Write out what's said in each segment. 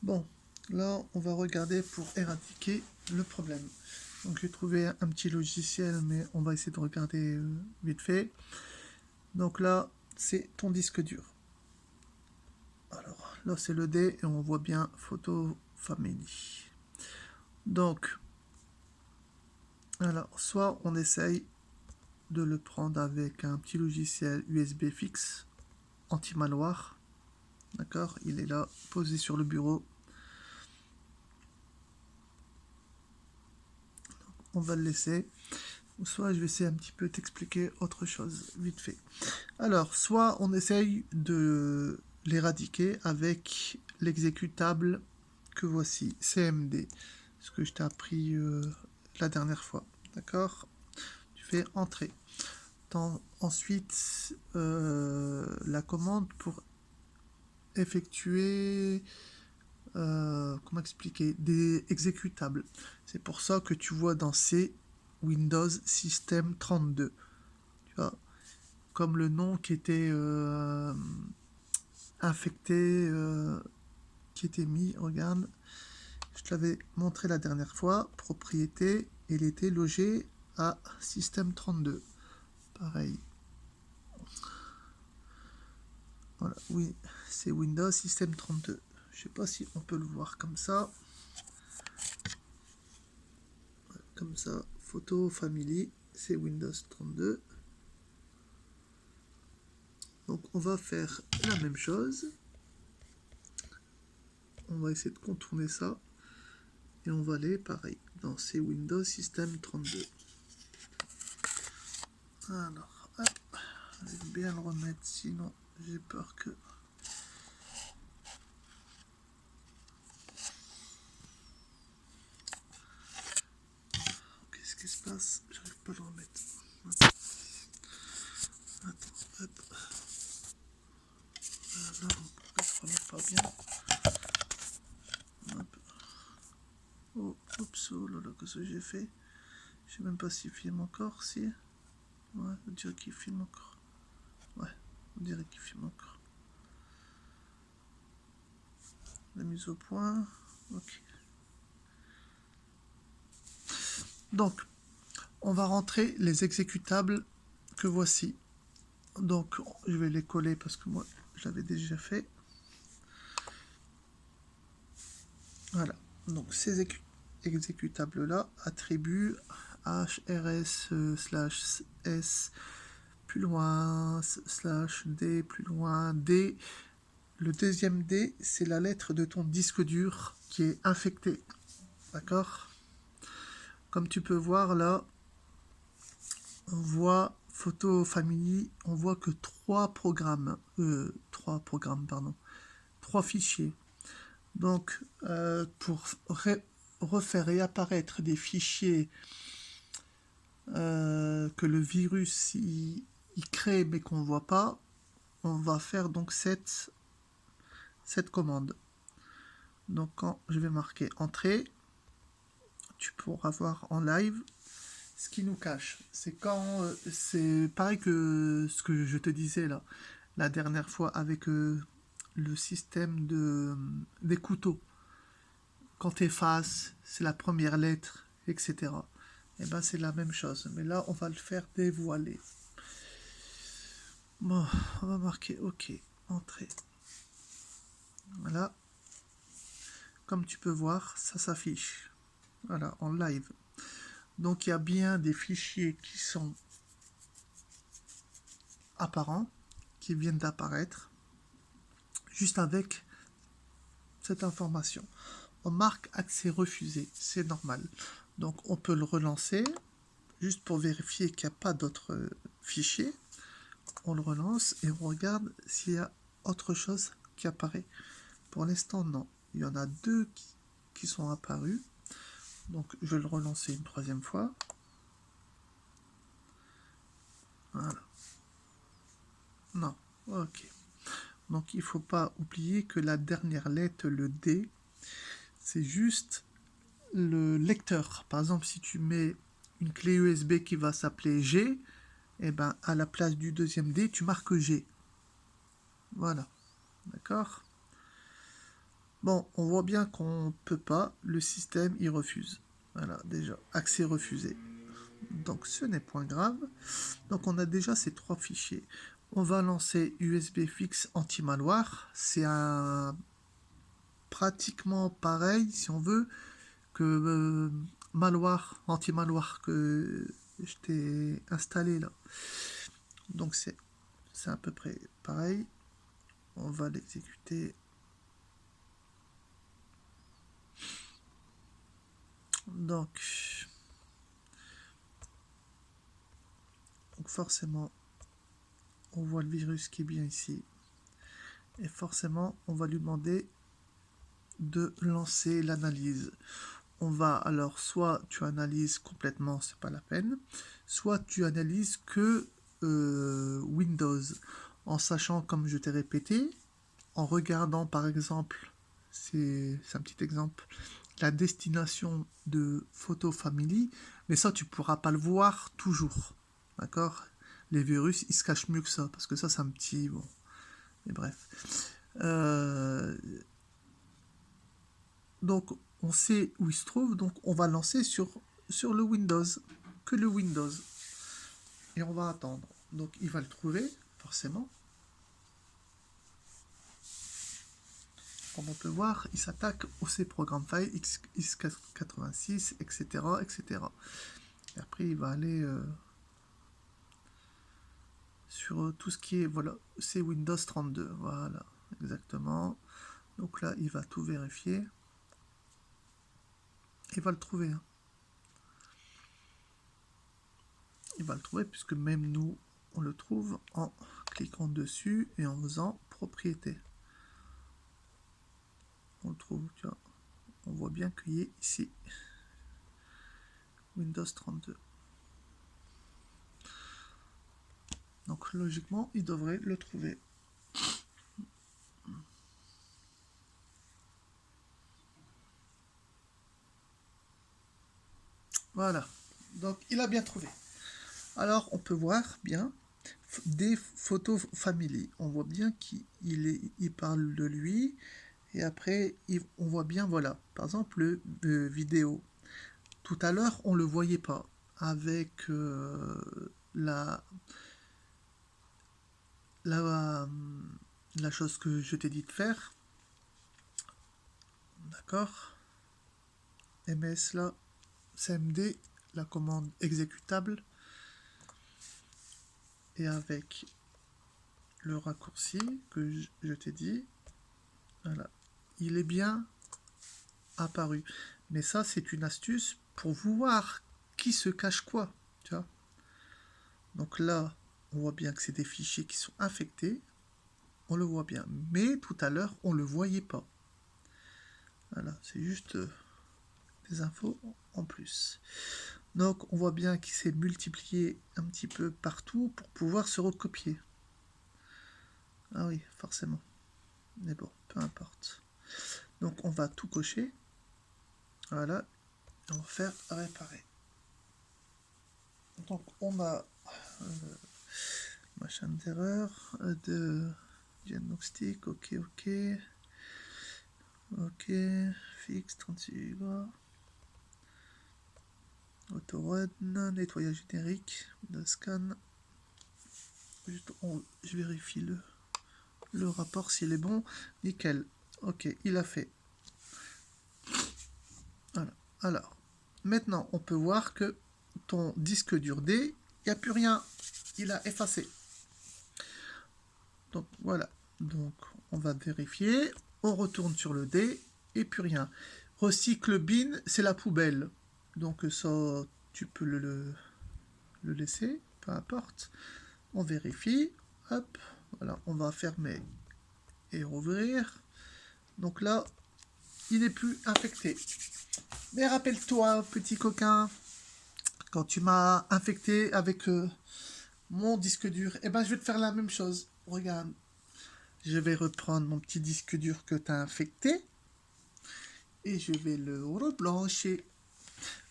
Bon, là, on va regarder pour éradiquer le problème. Donc, j'ai trouvé un petit logiciel, mais on va essayer de regarder vite fait. Donc là, c'est ton disque dur. Alors, là, c'est le D et on voit bien Photo Family. Donc, alors, soit on essaye de le prendre avec un petit logiciel USB fixe, anti-malware. D'accord? Il est là, posé sur le bureau. On va le laisser. Soit je vais essayer un petit peu t'expliquer autre chose, vite fait. Alors, soit on essaye de l'éradiquer avec l'exécutable que voici, CMD, ce que je t'ai appris la dernière fois. D'accord? Tu fais Entrée. Ensuite, la commande pour effectuer, comment expliquer, des exécutables. C'est pour ça que tu vois dans C Windows System 32. Tu vois, comme le nom qui était infecté, qui était mis, regarde, je te l'avais montré la dernière fois, propriété, il était logé à System 32. Pareil. Voilà, oui, c'est Windows System 32. Je sais pas si on peut le voir comme ça. Comme ça, Photo Family, c'est Windows 32. Donc on va faire la même chose. On va essayer de contourner ça. Et on va aller pareil dans ces Windows System 32. Alors, hop, je vais bien le remettre, sinon j'ai peur que... Qu'est-ce qui se passe? J'arrive pas à le remettre. Attends, hop. Là, on ne se remet pas bien. Hop. Oh, oups, oh là là, qu'est-ce que j'ai fait? Je sais même pas s'il filme encore, si. Ouais, on dirait qu'il filme encore. Ouais, on dirait qu'il filme encore. La mise au point. Ok. Donc, on va rentrer les exécutables que voici. Donc, je vais les coller parce que moi, je l'avais déjà fait. Voilà. Donc, ces exécutables-là, attributs hrs/s plus loin /d plus loin d. Le deuxième D, c'est la lettre de ton disque dur qui est infecté. D'accord? Comme tu peux voir là, on voit Photo Family, on voit que trois fichiers. Donc, pour refaire réapparaître des fichiers que le virus il crée mais qu'on ne voit pas, on va faire donc cette commande. Donc, quand je vais marquer Entrée, tu pourras voir en live ce qui nous cache. C'est quand c'est pareil que ce que je te disais là la dernière fois avec le système des couteaux. Quand tu effaces, c'est la première lettre, etc. Et ben c'est la même chose. Mais là, on va le faire dévoiler. Bon, on va marquer OK, entrée. Voilà. Comme tu peux voir, ça s'affiche. Voilà, en live. Donc il y a bien des fichiers qui sont apparents, qui viennent d'apparaître, juste avec cette information. On marque accès refusé, c'est normal. Donc on peut le relancer, juste pour vérifier qu'il n'y a pas d'autres fichiers. On le relance et on regarde s'il y a autre chose qui apparaît. Pour l'instant, non. Il y en a deux qui sont apparus. Donc je vais le relancer une troisième fois. Voilà. Non. Ok. Donc il ne faut pas oublier que la dernière lettre, le D, c'est juste le lecteur. Par exemple, si tu mets une clé USB qui va s'appeler G, et ben à la place du deuxième D, tu marques G. Voilà. D'accord? Bon, on voit bien qu'on peut pas, le système il refuse. Voilà, déjà, accès refusé. Donc ce n'est point grave. Donc on a déjà ces 3 fichiers. On va lancer USB Fix Anti-Malware. C'est un pratiquement pareil, si on veut, que malware, anti-malware que je t'ai installé là. Donc c'est à peu près pareil. On va l'exécuter. Donc forcément, on voit le virus qui est bien ici. Et forcément, on va lui demander de lancer l'analyse. On va alors, soit tu analyses complètement, c'est pas la peine, soit tu analyses que Windows, en sachant, comme je t'ai répété, en regardant par exemple, c'est un petit exemple, la destination de Photo Family, mais ça tu pourras pas le voir toujours, d'accord? Les virus ils se cachent mieux que ça, parce que ça c'est un petit, bon, mais bref. Donc on sait où il se trouve, donc on va lancer sur le Windows, que le Windows, et on va attendre. Donc il va le trouver, forcément. Comme on peut voir, il s'attaque au C Program File, x86, etc., etc. Et après, il va aller sur tout ce qui est, voilà, c'est Windows 32, voilà, exactement. Donc là, il va tout vérifier. Il va le trouver. Hein. Il va le trouver puisque même nous, on le trouve en cliquant dessus et en faisant propriété. On le trouve, tu vois. On voit bien qu'il est ici. Windows 32. Donc logiquement, il devrait le trouver. Voilà. Donc il a bien trouvé. Alors on peut voir bien des photos family. On voit bien qu'il parle de lui. Et après, on voit bien, voilà, par exemple, le vidéo. Tout à l'heure, on ne le voyait pas. Avec la, la chose que je t'ai dit de faire. D'accord. MS là, CMD, la commande exécutable. Et avec le raccourci que je t'ai dit, voilà, il est bien apparu. Mais ça, c'est une astuce pour voir qui se cache quoi. Tu vois. Donc là, on voit bien que c'est des fichiers qui sont infectés. On le voit bien. Mais tout à l'heure, on ne le voyait pas. Voilà, c'est juste des infos en plus. Donc on voit bien qu'il s'est multiplié un petit peu partout pour pouvoir se recopier. Ah oui, forcément. Mais bon, peu importe. Donc on va tout cocher. Voilà. On va faire réparer. Donc on a machin d'erreur, de diagnostic, ok, ok. Ok, fixe 36 Go. Autorun, nettoyage générique, Windows Scan. Je vérifie le rapport s'il est bon. Nickel. Ok, il a fait. Voilà. Alors, maintenant, on peut voir que ton disque dur D, il n'y a plus rien. Il a effacé. Donc, voilà. Donc, on va vérifier. On retourne sur le D et plus rien. Recycle bin, c'est la poubelle. Donc, ça, tu peux le laisser. Peu importe. On vérifie. Hop. Voilà. On va fermer et rouvrir. Donc là, il n'est plus infecté. Mais rappelle-toi, petit coquin, quand tu m'as infecté avec mon disque dur, eh ben je vais te faire la même chose. Regarde, je vais reprendre mon petit disque dur que tu as infecté et je vais le reblancher.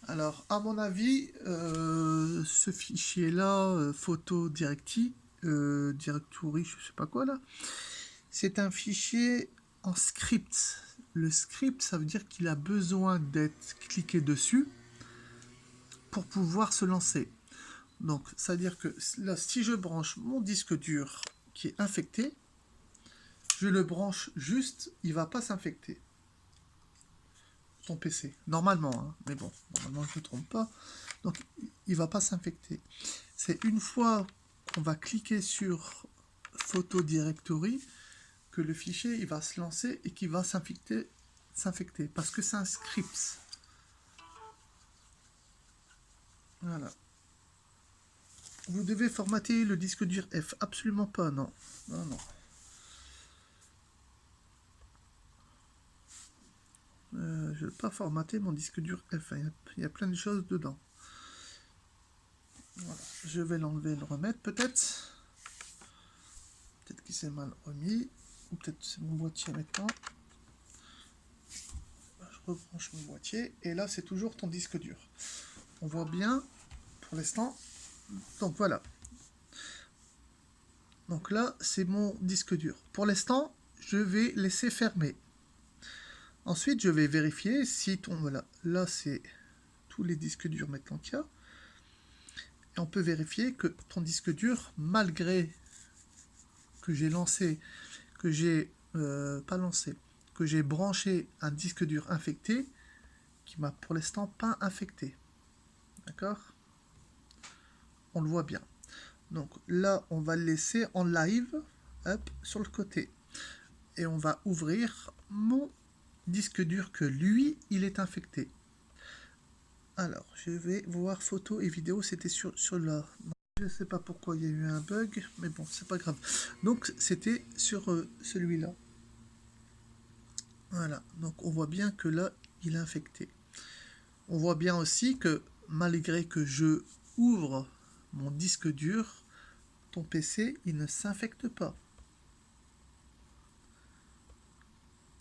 Alors, à mon avis, ce fichier-là, photo directory, je sais pas quoi là, c'est un fichier en script. Le script, ça veut dire qu'il a besoin d'être cliqué dessus pour pouvoir se lancer. Donc, ça veut dire que là, si je branche mon disque dur qui est infecté, je le branche juste, il ne va pas s'infecter. Ton PC, normalement, hein, mais bon, normalement je ne me trompe pas. Donc, il ne va pas s'infecter. C'est une fois qu'on va cliquer sur Photo Directory que le fichier il va se lancer et qu'il va s'infecter, parce que c'est un script. Voilà. Vous devez formater le disque dur F. Absolument pas, non. Non, non. Je ne vais pas formater mon disque dur F. Il y a plein de choses dedans. Voilà. Je vais l'enlever et le remettre peut-être. Peut-être qu'il s'est mal remis. Ou peut-être c'est mon boîtier maintenant. Je rebranche mon boîtier. Et là, c'est toujours ton disque dur. On voit bien pour l'instant. Donc voilà. Donc là, c'est mon disque dur. Pour l'instant, je vais laisser fermer. Ensuite, je vais vérifier si ton... Voilà, là, c'est tous les disques durs maintenant qu'il y a. Et on peut vérifier que ton disque dur, malgré que j'ai lancé, que j'ai... pas lancé, que j'ai branché un disque dur infecté, qui m'a pour l'instant pas infecté. D'accord? On le voit bien. Donc là, on va le laisser en live, hop, sur le côté. Et on va ouvrir mon disque dur que lui, il est infecté. Alors, je vais voir photos et vidéos, c'était sur là. Je ne sais pas pourquoi il y a eu un bug, mais bon, c'est pas grave. Donc, c'était sur celui-là. Voilà, donc on voit bien que là, il est infecté. On voit bien aussi que, malgré que je ouvre mon disque dur, ton PC, il ne s'infecte pas.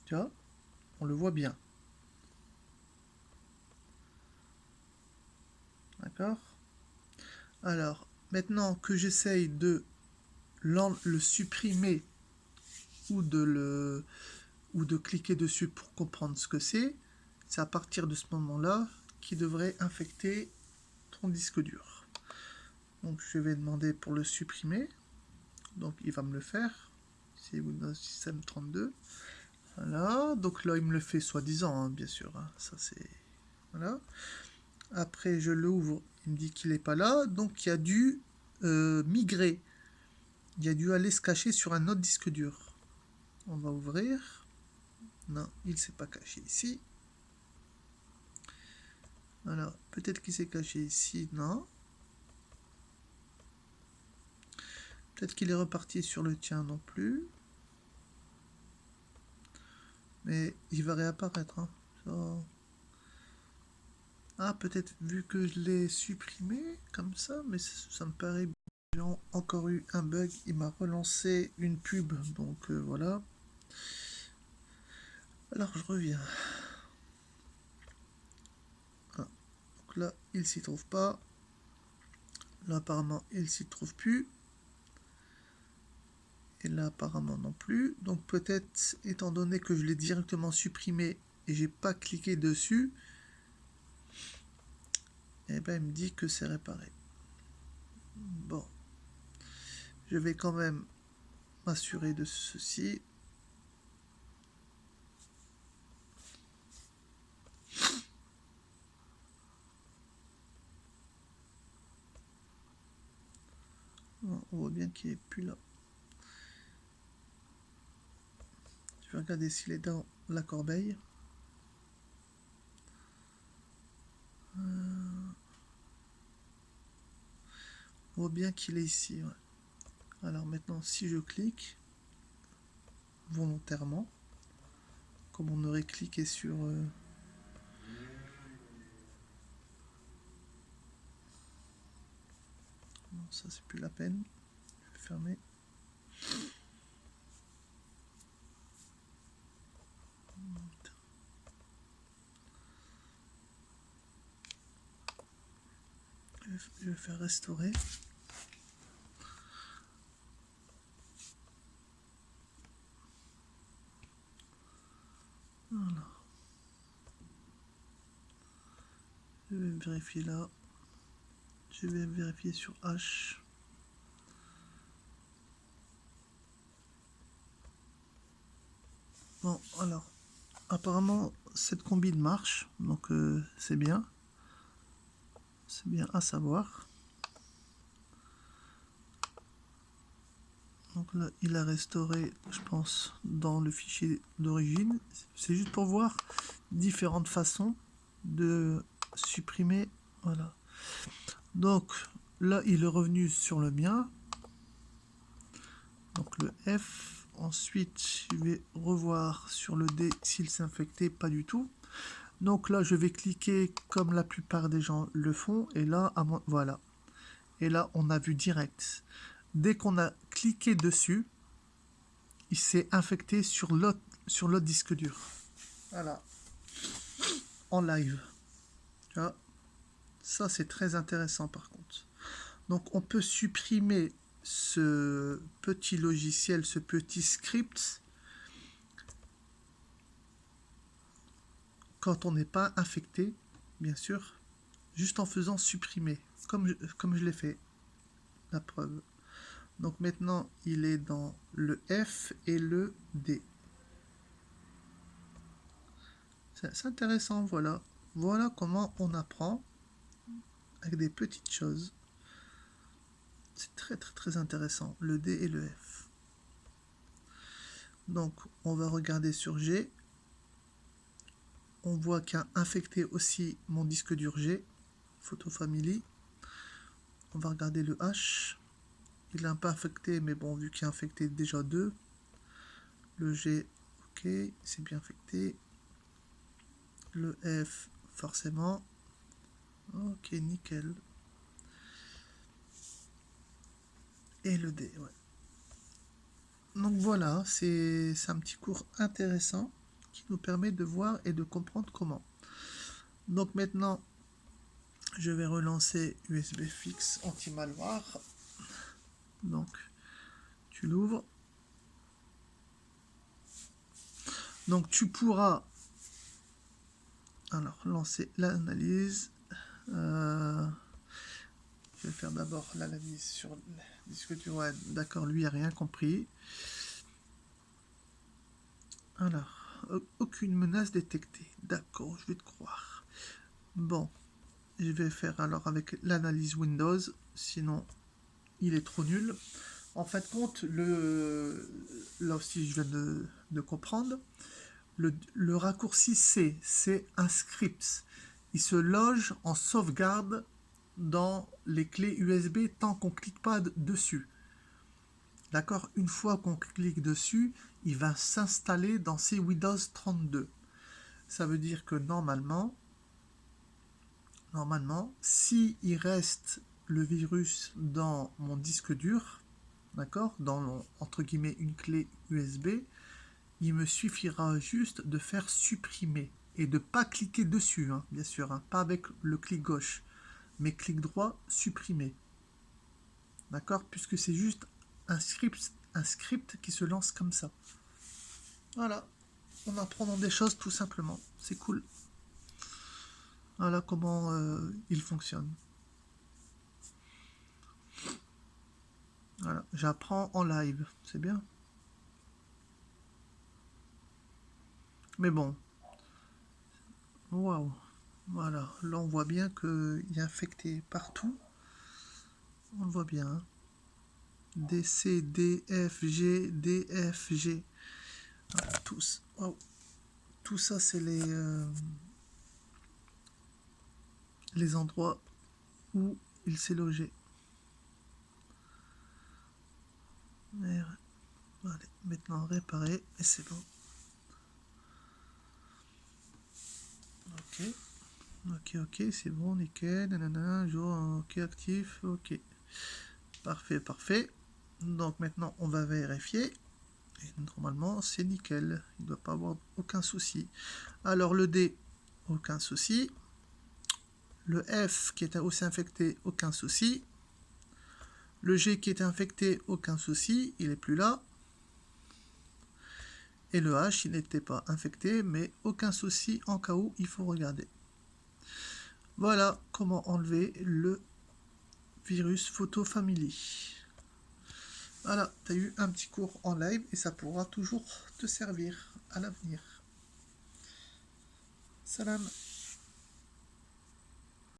Tu vois? On le voit bien. D'accord? Alors, maintenant que j'essaye de le supprimer ou de cliquer dessus pour comprendre ce que c'est à partir de ce moment-là qu'il devrait infecter ton disque dur. Donc je vais demander pour le supprimer. Donc il va me le faire. C'est Windows System 32. Voilà, donc là il me le fait soi-disant, hein, bien sûr. Hein. Ça c'est... Voilà. Après je l'ouvre, il me dit qu'il n'est pas là, donc il a dû migrer. Il a dû aller se cacher sur un autre disque dur. On va ouvrir. Non, il ne s'est pas caché ici. Alors, peut-être qu'il s'est caché ici, non. Peut-être qu'il est reparti sur le tien non plus. Mais il va réapparaître. Hein. Ça... Ah, peut-être vu que je l'ai supprimé, comme ça, mais ça me paraît... J'ai encore eu un bug, il m'a relancé une pub, donc voilà. Alors, je reviens. Ah. Donc là, il s'y trouve pas. Là, apparemment, il s'y trouve plus. Et là, apparemment, non plus. Donc, peut-être, étant donné que je l'ai directement supprimé et j'ai pas cliqué dessus, et ben, il me dit que c'est réparé. Bon. Je vais quand même m'assurer de ceci. On voit bien qu'il n'est plus là. Je vais regarder s'il est dans la corbeille. On voit bien qu'il est ici. Ouais. Alors maintenant, si je clique volontairement, comme on aurait cliqué sur... Non, ça c'est plus la peine. Je vais fermer. Je vais faire restaurer. Voilà. Je vais vérifier là. Je vais vérifier sur H. Bon, alors, apparemment, cette combine marche, donc c'est bien. C'est bien à savoir. Donc là, il a restauré, je pense, dans le fichier d'origine. C'est juste pour voir différentes façons de supprimer. Voilà. Donc là, il est revenu sur le mien. Donc le F. Ensuite, je vais revoir sur le D s'il s'est infecté. Pas du tout. Donc là, je vais cliquer comme la plupart des gens le font. Et là, voilà. Et là, on a vu direct. Dès qu'on a cliqué dessus, il s'est infecté sur l'autre disque dur. Voilà. En live. Tu vois, ça, c'est très intéressant par contre. Donc, on peut supprimer ce petit logiciel, ce petit script, quand on n'est pas infecté, bien sûr, juste en faisant supprimer, comme je l'ai fait, la preuve. Donc maintenant, il est dans le F et le D. C'est intéressant, voilà. Voilà comment on apprend avec des petites choses. C'est très très très intéressant, le D et le F. Donc on va regarder sur G. On voit qu'il a infecté aussi mon disque dur G, Photo Family. On va regarder le H. Il n'a pas infecté, mais bon, vu qu'il a infecté déjà 2. Le G, ok, c'est bien infecté. Le F, forcément. Ok, nickel. Et le D, ouais. Donc voilà, c'est un petit cours intéressant qui nous permet de voir et de comprendre comment. Donc maintenant, je vais relancer USB fixe anti-malware. Donc, tu l'ouvres. Donc tu pourras alors lancer l'analyse. Je vais faire d'abord l'analyse sur le disque dur. Ouais, d'accord, lui a rien compris. Alors, aucune menace détectée. D'accord, je vais te croire. Bon, je vais faire alors avec l'analyse Windows, sinon il est trop nul. En fin de compte, là aussi je viens de comprendre, le raccourci C, c'est un script. Il se loge en sauvegarde dans les clés USB tant qu'on ne clique pas dessus. D'accord? Une fois qu'on clique dessus, il va s'installer dans ces Windows 32. Ça veut dire que normalement, si il reste le virus dans mon disque dur, d'accord, dans entre guillemets une clé USB, il me suffira juste de faire supprimer et de ne pas cliquer dessus, hein, bien sûr, hein, pas avec le clic gauche, mais clic droit, supprimer. D'accord? Puisque c'est juste un script qui se lance comme ça. Voilà, on apprend des choses tout simplement, c'est cool. Voilà comment il fonctionne. Voilà, j'apprends en live, c'est bien. Mais bon, waouh, voilà, là on voit bien qu'il est infecté partout. On le voit bien. Hein. D, C, D, F, G, D, F, G. Voilà, tous. Wow. Tout ça, c'est les endroits où il s'est logé. Allez, maintenant réparer, et c'est bon. Ok, c'est bon, nickel, nanana, jour, ok, actif, ok. Parfait. Donc maintenant, on va vérifier. Et normalement, c'est nickel. Il ne doit pas avoir aucun souci. Alors, le D, aucun souci. Le F qui est aussi infecté, aucun souci. Le G qui est infecté, aucun souci. Il n'est plus là. Et le H, il n'était pas infecté, mais aucun souci, en cas où, il faut regarder. Voilà comment enlever le virus Photo Family. Voilà, tu as eu un petit cours en live et ça pourra toujours te servir à l'avenir. Salam.